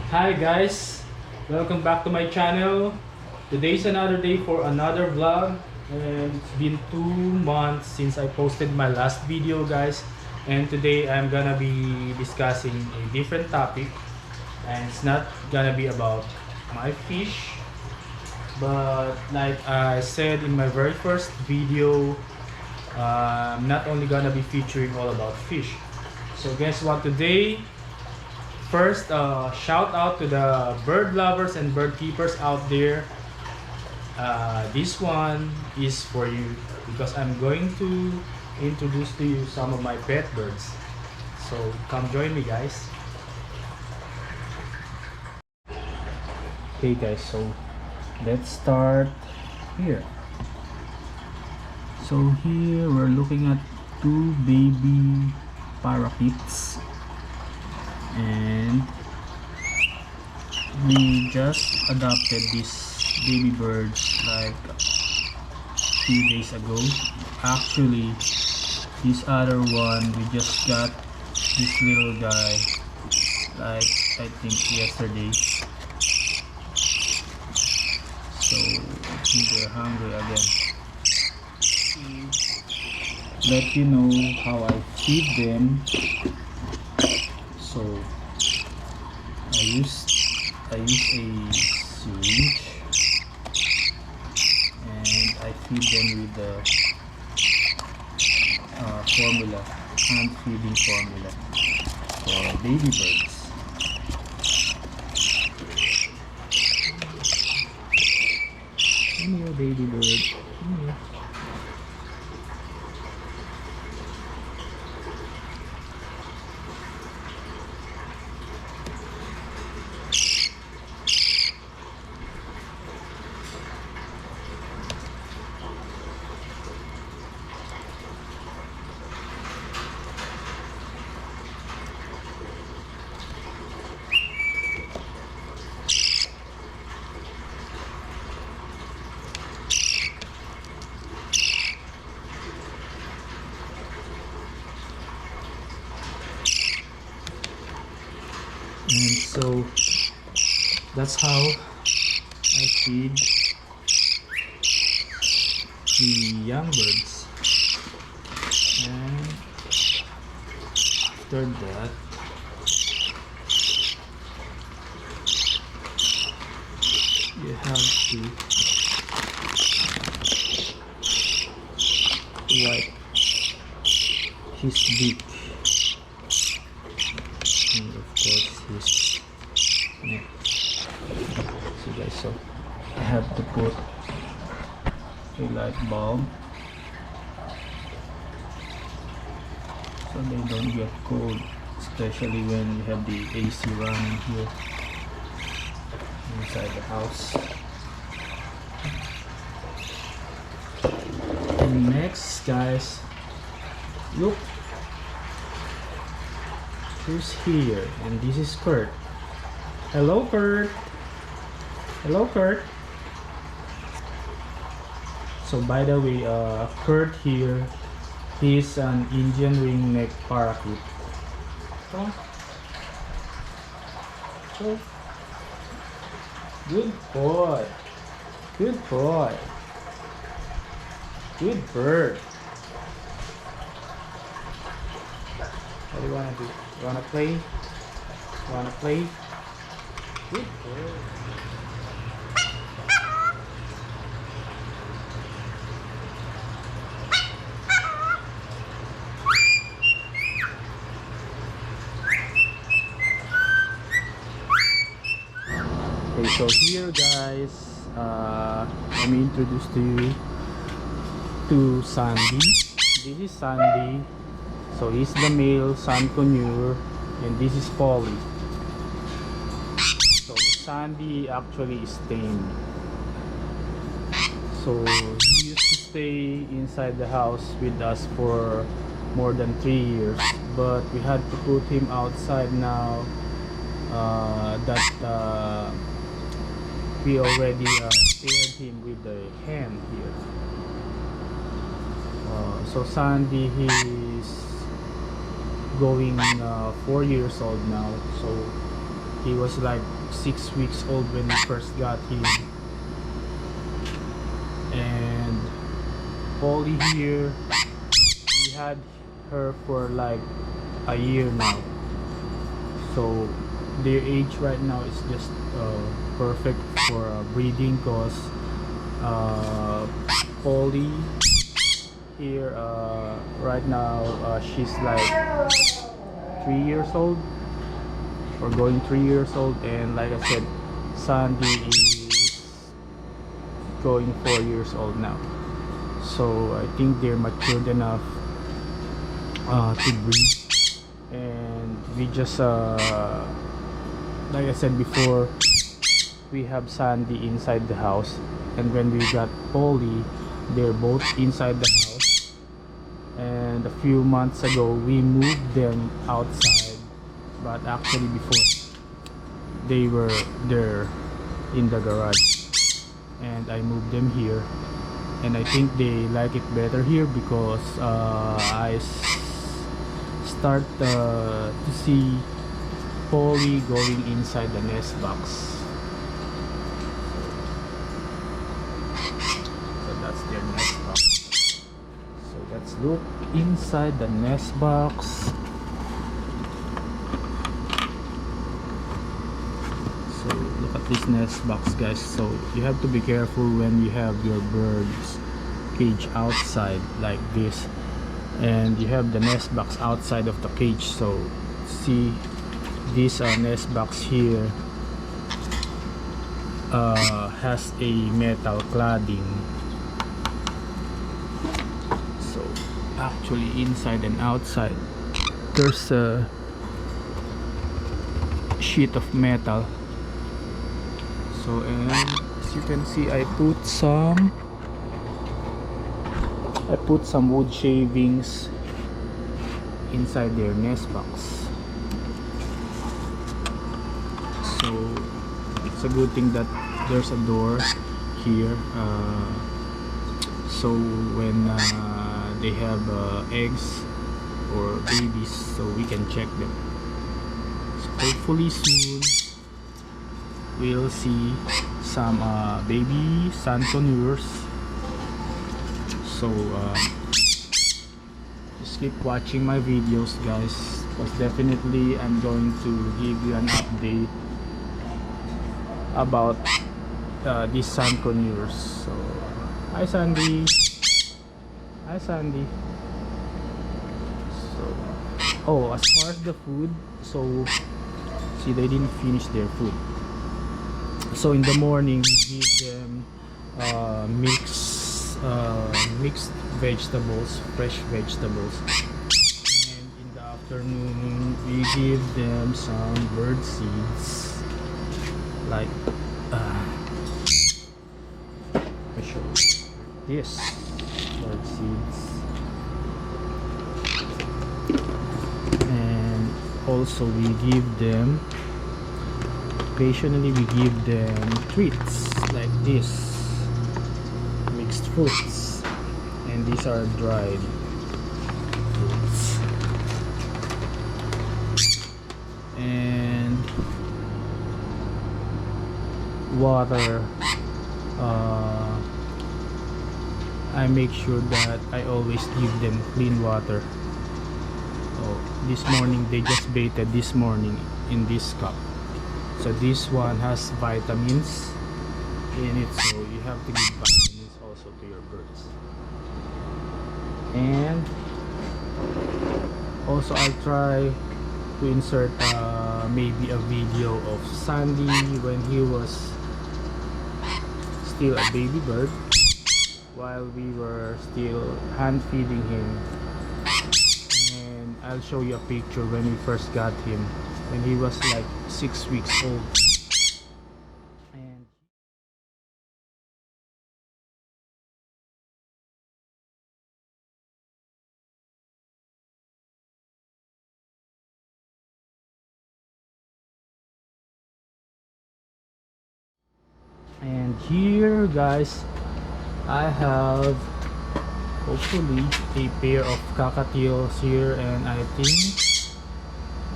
Hi guys, welcome back to my channel. Today's another day for another vlog, and it's been 2 months since I posted my last video, guys. And today I'm gonna be discussing a different topic, and it's not gonna be about my fish, but like I said in my very first video, I'm not only gonna be featuring all about fish. So guess what, today first, shout out to the bird lovers and bird keepers out there. This one is for you because I'm going to introduce to you some of my pet birds. So come join me, guys. Okay, guys, so let's start here. So here we're looking at two baby parakeets, and we just adopted these baby birds like a few days ago. Actually, this other one, we just got this little guy like I think yesterday. So I think they're hungry again. Let you know how I feed them. So I use a syringe, and I feed them with the formula, hand feeding formula for baby birds. Come here, baby bird. Come here. And so that's how I feed the young birds. And after that, you have to wipe his beak, and of course his neck. So guys, so I have to put a light bulb so they don't get cold, especially when you have the AC running here inside the house. And next, guys, look who's here, and this is Kurt. Hello, Kurt. Hello, Kurt. So by the way, Kurt here, he's an Indian ringneck parakeet. Oh. Oh. Good boy. Good boy. Good bird. What do you wanna do? You wanna play? You wanna play? Good bird. Okay, so here, guys, let me introduce to you to Sandy. This is Sandy. So he's the male San Conure, and this is Polly. So Sandy actually is tame. So he used to stay inside the house with us for more than 3 years, but we had to put him outside now that we already paired him with the hen here. So Sandy, he's going 4 years old now. So he was like 6 weeks old when we first got him. And Polly here, we had her for like a year now, so their age right now is just perfect for breeding, because Polly here right now she's like 3 years old, or going 3 years old, and like I said, Sandy is going 4 years old now. So I think they're matured enough to breed. And we just like I said before, we have Sandy inside the house, and when we got Polly, they're both inside the house. And a few months ago we moved them outside, but actually before they were there in the garage, and I moved them here, and I think they like it better here, because I start to see Polly going inside the nest box. So that's their nest box. So let's look inside the nest box. So look at this nest box, guys. So you have to be careful when you have your birds cage outside like this, and you have the nest box outside of the cage. So see, this nest box here has a metal cladding. So actually inside and outside there's a sheet of metal. So, and as you can see, I put some wood shavings inside their nest box. So it's a good thing that there's a door here, so when they have eggs or babies, so we can check them. So hopefully soon we'll see some baby sanconures. So just keep watching my videos, guys, because definitely I'm going to give you an update about these sanconures. So hi Sandy, hi Sandy. So oh, as far as the food, so see, they didn't finish their food. So in the morning we give them mixed vegetables, fresh vegetables, and in the afternoon we give them some bird seeds, like I show you this bird seeds, and also we give them, occasionally we give them treats like this, mixed fruits, and these are dried fruits. And water, I make sure that I always give them clean water. Oh, this morning they just bathed this morning in this cup. So this one has vitamins in it, so you have to give vitamins also to your birds. And also I'll try to insert maybe a video of Sandy when he was still a baby bird, while we were still hand feeding him. And I'll show you a picture when we first got him, when he was like 6 weeks old. And here, guys, I have hopefully a pair of cockatiels here, and I think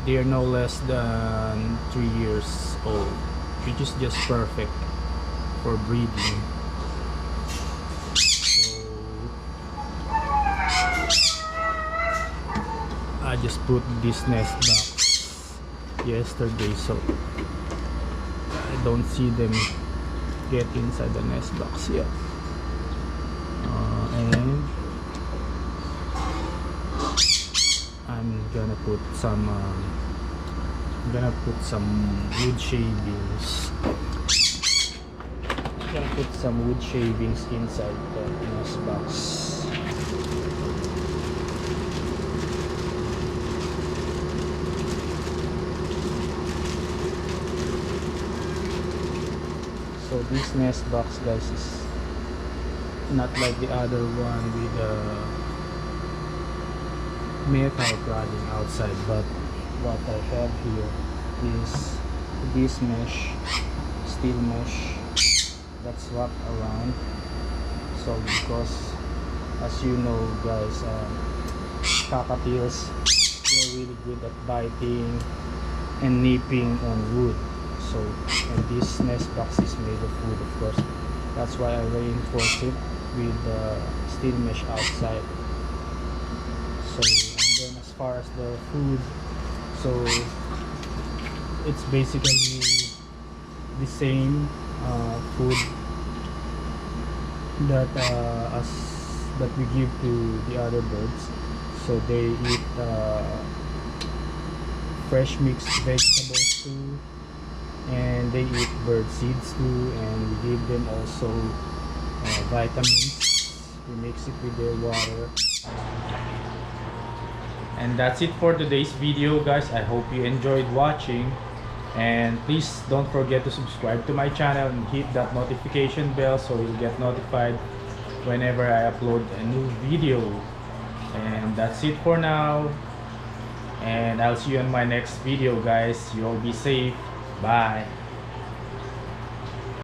they're no less than 3 years old. which is just perfect for breeding. So I just put this nest box yesterday, so I don't see them get inside the nest box yet. And I'm gonna put some wood shavings. I'm gonna put some wood shavings inside the nest box. So this nest box, guys, is not like the other one with metal cladding outside, but what I have here is this mesh, steel mesh that's wrapped around. So because, as you know, guys, cockatiels, they're really good at biting and nipping on wood. So, and this nest box is made of wood, of course. That's why I reinforce it with steel mesh outside. So, and then as far as the food, so it's basically the same food that that we give to the other birds. So they eat fresh mixed vegetables too, and they eat bird seeds too, and we give them also vitamins. We mix it with their water. And that's it for today's video, guys. I hope you enjoyed watching, and please don't forget to subscribe to my channel and hit that notification bell so you'll get notified whenever I upload a new video. And that's it for now, and I'll see you in my next video, guys. You all be safe. Bye.